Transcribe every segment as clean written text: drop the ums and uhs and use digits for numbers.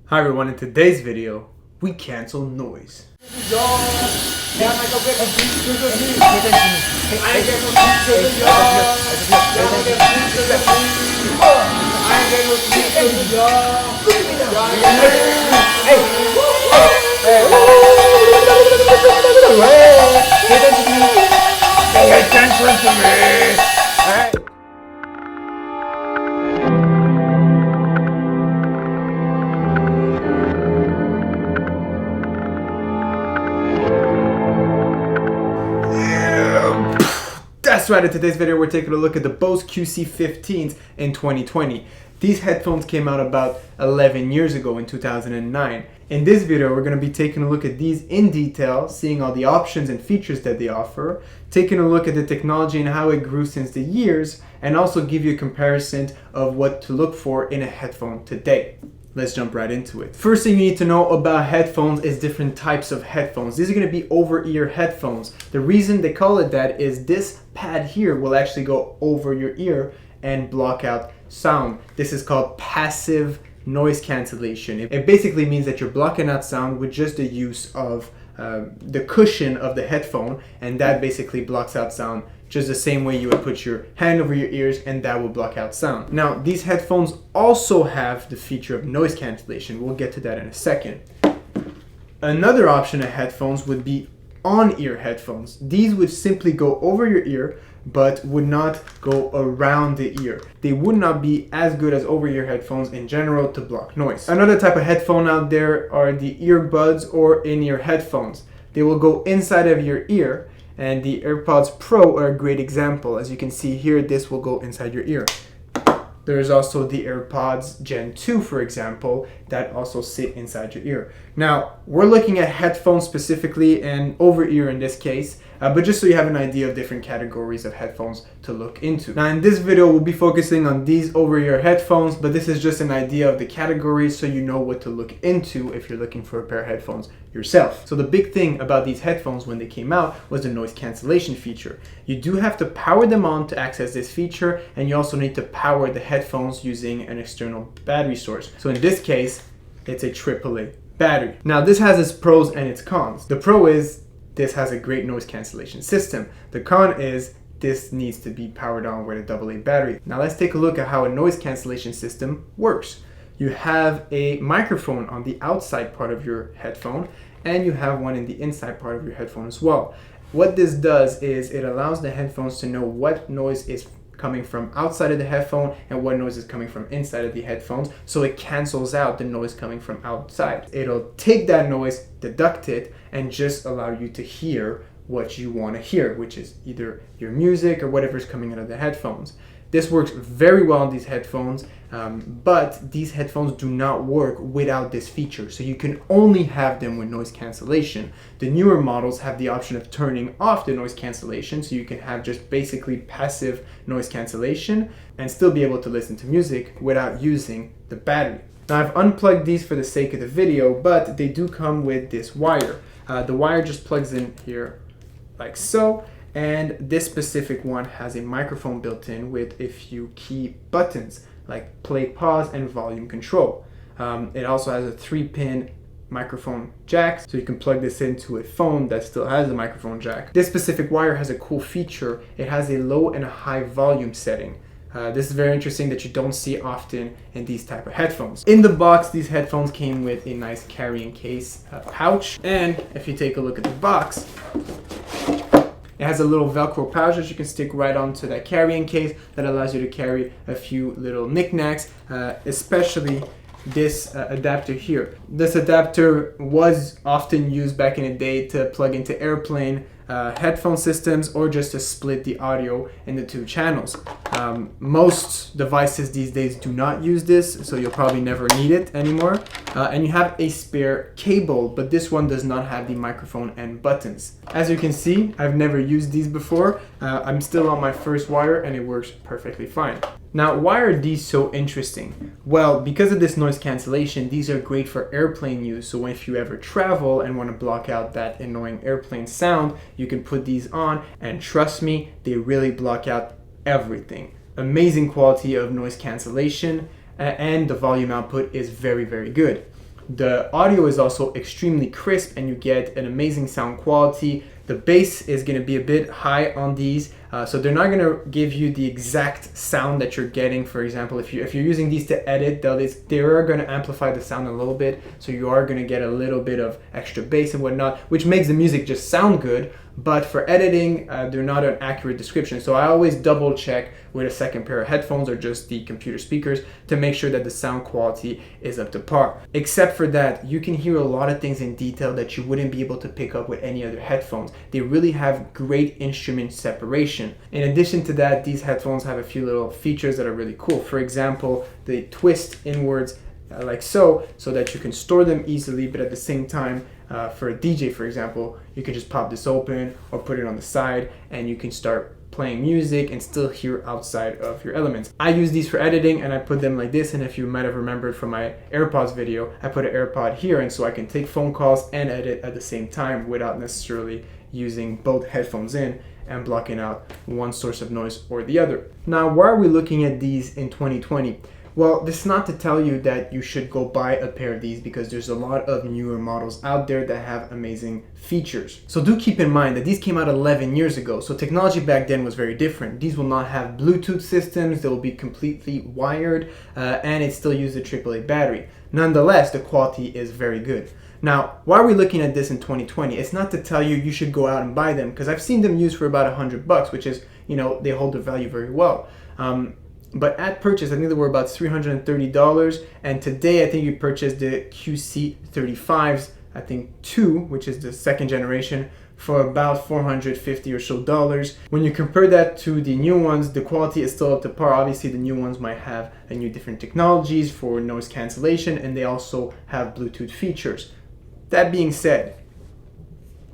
Hi everyone, in today's video, we cancel noise. Pay attention to me! That's right, in today's video we're taking a look at the Bose QC 15s in 2020. These headphones came out about 11 years ago in 2009. In this video we're going to be taking a look at these in detail, seeing all the options and features that they offer, taking a look at the technology and how it grew since the years, and also give you a comparison of what to look for in a headphone today. Let's jump right into it. First thing you need to know about headphones is different types of headphones. These are going to be over-ear headphones. The reason they call it that is this pad here will actually go over your ear and block out sound. This is called passive noise cancellation. It basically means that you're blocking out sound with just the use of the cushion of the headphone, and that basically blocks out sound just the same way you would put your hand over your ears and that will block out sound. Now, these headphones also have the feature of noise cancellation. We'll get to that in a second. Another option of headphones would be on-ear headphones. These would simply go over your ear but would not go around the ear. They would not be as good as over-ear headphones in general to block noise. Another type of headphone out there are the earbuds or in-ear headphones. They will go inside of your ear, and the AirPods Pro are a great example. As you can see here, this will go inside your ear. There's also the AirPods Gen 2, for example, that also sit inside your ear. Now, we're looking at headphones specifically and over-ear in this case, but just so you have an idea of different categories of headphones to look into. Now, in this video, we'll be focusing on these over-ear headphones, but this is just an idea of the categories so you know what to look into if you're looking for a pair of headphones yourself. So the big thing about these headphones when they came out was the noise cancellation feature. You do have to power them on to access this feature, and you also need to power the headphones using an external battery source. So in this case, it's a AAA battery. Now, this has its pros and its cons. The pro is this has a great noise cancellation system. The con is this needs to be powered on with a AA battery. Now let's take a look at how a noise cancellation system works. You have a microphone on the outside part of your headphone, and you have one in the inside part of your headphone as well. What this does is it allows the headphones to know what noise is coming from outside of the headphone and what noise is coming from inside of the headphones, so it cancels out the noise coming from outside. It'll take that noise, deduct it, and just allow you to hear what you want to hear, which is either your music or whatever's coming out of the headphones. This works very well on these headphones, but these headphones do not work without this feature, so you can only have them with noise cancellation. The newer models have the option of turning off the noise cancellation, so you can have just basically passive noise cancellation and still be able to listen to music without using the battery. Now, I've unplugged these for the sake of the video, but they do come with this wire. The wire just plugs in here like so. And this specific one has a microphone built in with a few key buttons like play, pause, and volume control. It also has a 3-pin microphone jack, so you can plug this into a phone that still has a microphone jack. This specific wire has a cool feature. It has a low and a high volume setting. This is very interesting that you don't see often in these type of headphones. In the box, these headphones came with a nice carrying case pouch, and if you take a look at the box, it has a little Velcro pouch that you can stick right onto that carrying case that allows you to carry a few little knickknacks, especially this adapter here. This adapter was often used back in the day to plug into airplane headphone systems or just to split the audio into 2 channels. Most devices these days do not use this, so you'll probably never need it anymore. And you have a spare cable, but this one does not have the microphone and buttons. As you can see, I've never used these before. I'm still on my first wire and it works perfectly fine. Now, why are these so interesting? Well, because of this noise cancellation, these are great for airplane use. So if you ever travel and want to block out that annoying airplane sound, you can put these on, and trust me, they really block out everything. Amazing quality of noise cancellation, and the volume output is very, very good. The audio is also extremely crisp and you get an amazing sound quality. The bass is going to be a bit high on these, so they're not going to give you the exact sound that you're getting. For example, if you're using these to edit, they are going to amplify the sound a little bit, so you are going to get a little bit of extra bass and whatnot, which makes the music just sound good. But for editing, they're not an accurate description. So I always double check with a second pair of headphones or just the computer speakers to make sure that the sound quality is up to par. Except for that, you can hear a lot of things in detail that you wouldn't be able to pick up with any other headphones. They really have great instrument separation. In addition to that, these headphones have a few little features that are really cool. For example, they twist inwards like so that you can store them easily, but at the same time, for a DJ, for example, you can just pop this open or put it on the side and you can start playing music and still hear outside of your elements. I use these for editing and I put them like this, and if you might have remembered from my AirPods video, I put an AirPod here, and so I can take phone calls and edit at the same time without necessarily using both headphones in and blocking out one source of noise or the other. Now, why are we looking at these in 2020? Well, this is not to tell you that you should go buy a pair of these, because there's a lot of newer models out there that have amazing features. So do keep in mind that these came out 11 years ago, so technology back then was very different. These will not have Bluetooth systems, they will be completely wired, and it still uses a AAA battery. Nonetheless, the quality is very good. Now, why are we looking at this in 2020? It's not to tell you should go out and buy them, because I've seen them used for about $100, which is, they hold their value very well. But at purchase, I think they were about $330, and today I think you purchased the QC 35s, I think 2, which is the second generation, for about $450 or so. When you compare that to the new ones, the quality is still up to par. Obviously, the new ones might have a new different technologies for noise cancellation, and they also have Bluetooth features. That being said,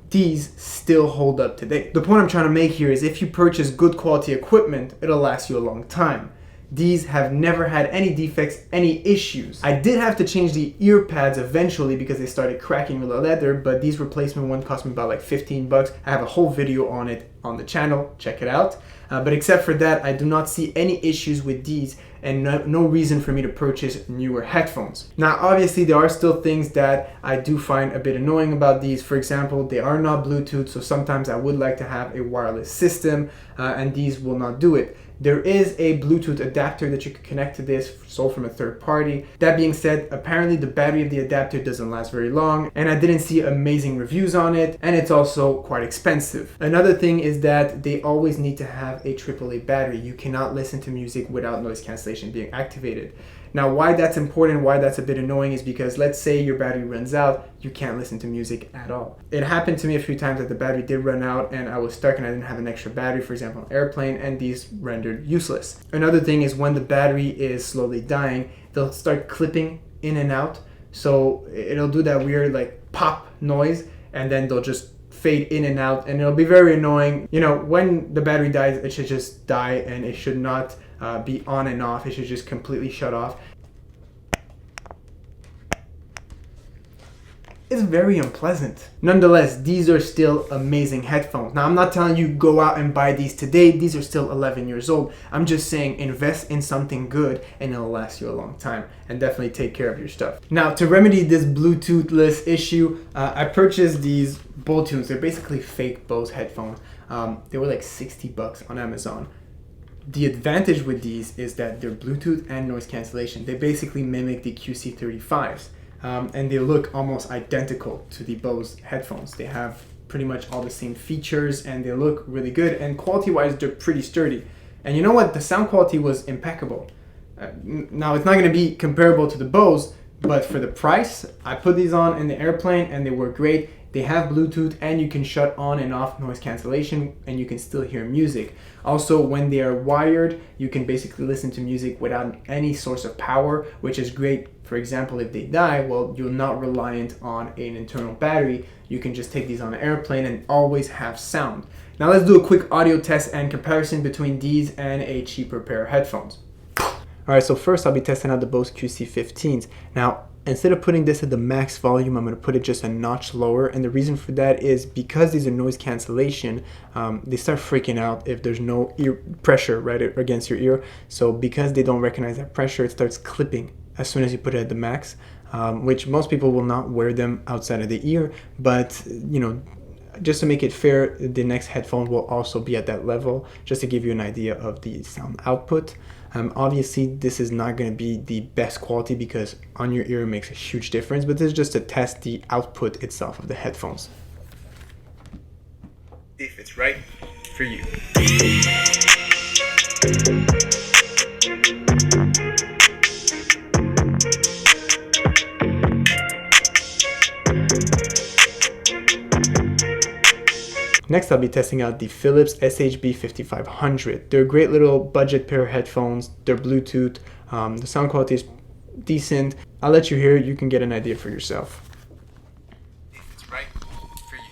these still hold up today. The point I'm trying to make here is if you purchase good quality equipment, it'll last you a long time. These have never had any defects, any issues. I did have to change the ear pads eventually because they started cracking with the leather, but these replacement ones cost me about like $15. I have a whole video on it on the channel, check it out. But except for that, I do not see any issues with these, and no reason for me to purchase newer headphones. Now, obviously, there are still things that I do find a bit annoying about these. For example, they are not Bluetooth, so sometimes I would like to have a wireless system, and these will not do it. There is a Bluetooth adapter that you can connect to this, sold from a third party. That being said, apparently the battery of the adapter doesn't last very long, and I didn't see amazing reviews on it, and it's also quite expensive. Another thing is that they always need to have a AAA battery. You cannot listen to music without noise cancellation being activated. Now, why that's important, why that's a bit annoying is because let's say your battery runs out, you can't listen to music at all. It happened to me a few times that the battery did run out and I was stuck and I didn't have an extra battery, for example, on airplane, and these rendered useless. Another thing is when the battery is slowly dying, they'll start clipping in and out. So it'll do that weird like pop noise, and then they'll just fade in and out, and it'll be very annoying. When the battery dies, it should just die, and it should not be on and off. It should just completely shut off. It's very unpleasant. Nonetheless, these are still amazing headphones. Now, I'm not telling you go out and buy these today. These are still 11 years old. I'm just saying invest in something good and it'll last you a long time, and definitely take care of your stuff. Now, to remedy this Bluetoothless issue, I purchased these Bluetooths. They're basically fake Bose headphones. They were like $60 on Amazon. The advantage with these is that they're Bluetooth and noise cancellation. They basically mimic the QC 35s. And they look almost identical to the Bose headphones. They have pretty much all the same features and they look really good, and quality-wise they're pretty sturdy. And you know what? The sound quality was impeccable. Now, it's not going to be comparable to the Bose, but for the price, I put these on in the airplane and they work great. They have Bluetooth and you can shut on and off noise cancellation and you can still hear music. Also, when they are wired, you can basically listen to music without any source of power, which is great. For example, if they die, well, you're not reliant on an internal battery. You can just take these on an airplane and always have sound. Now let's do a quick audio test and comparison between these and a cheaper pair of headphones. Alright, so first I'll be testing out the Bose QC 15s. Now, instead of putting this at the max volume, I'm going to put it just a notch lower, and the reason for that is because these are noise cancellation, they start freaking out if there's no ear pressure right against your ear. So because they don't recognize that pressure, it starts clipping as soon as you put it at the max. which most people will not wear them outside of the ear, but you know, just to make it fair, the next headphone will also be at that level, just to give you an idea of the sound output. Obviously, this is not going to be the best quality because on your ear it makes a huge difference, but this is just to test the output itself of the headphones. If it's right for you. Next, I'll be testing out the Philips SHB 5500. They're a great little budget pair of headphones. They're Bluetooth. The sound quality is decent. I'll let you hear it. You can get an idea for yourself. If it's right for you.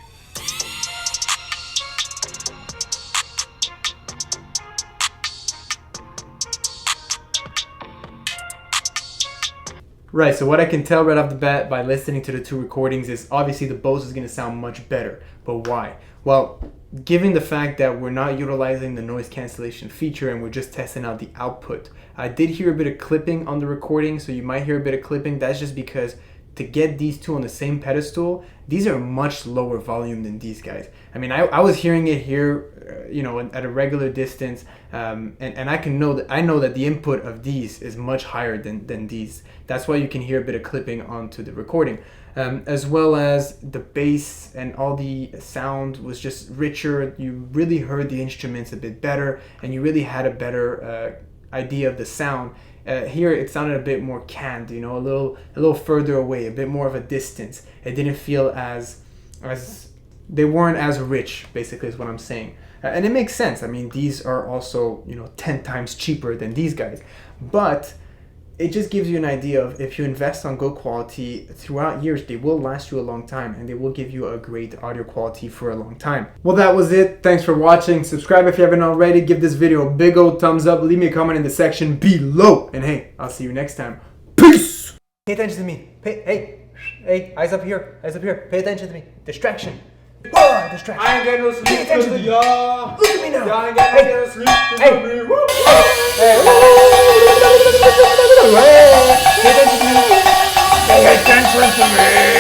Right, so what I can tell right off the bat by listening to the two recordings is obviously the Bose is going to sound much better. But why? Well, given the fact that we're not utilizing the noise cancellation feature and we're just testing out the output. I did hear a bit of clipping on the recording, so you might hear a bit of clipping. That's just because to get these two on the same pedestal, these are much lower volume than these guys. I mean, I was hearing it here, you know, at a regular distance, and I know that the input of these is much higher than these. That's why you can hear a bit of clipping onto the recording, as well as the bass and all the sound was just richer. You really heard the instruments a bit better, and you really had a better idea of the sound. Here it sounded a bit more canned, you know, a little further away, a bit more of a distance. It didn't feel as they weren't as rich, basically is what I'm saying. And it makes sense. I mean, these are also, you know, 10 times cheaper than these guys. But it just gives you an idea of if you invest on good quality throughout years, they will last you a long time and they will give you a great audio quality for a long time. Well, that was it. Thanks for watching. Subscribe if you haven't already. Give this video a big old thumbs up. Leave me a comment in the section below. And hey, I'll see you next time. Peace! Pay attention to me. Hey, eyes up here. Eyes up here. Pay attention to me. Distraction. Distraction. I ain't getting no sleep. Pay attention to me. Y'all. Look at me now. Y'all ain't getting no sleep. Hey.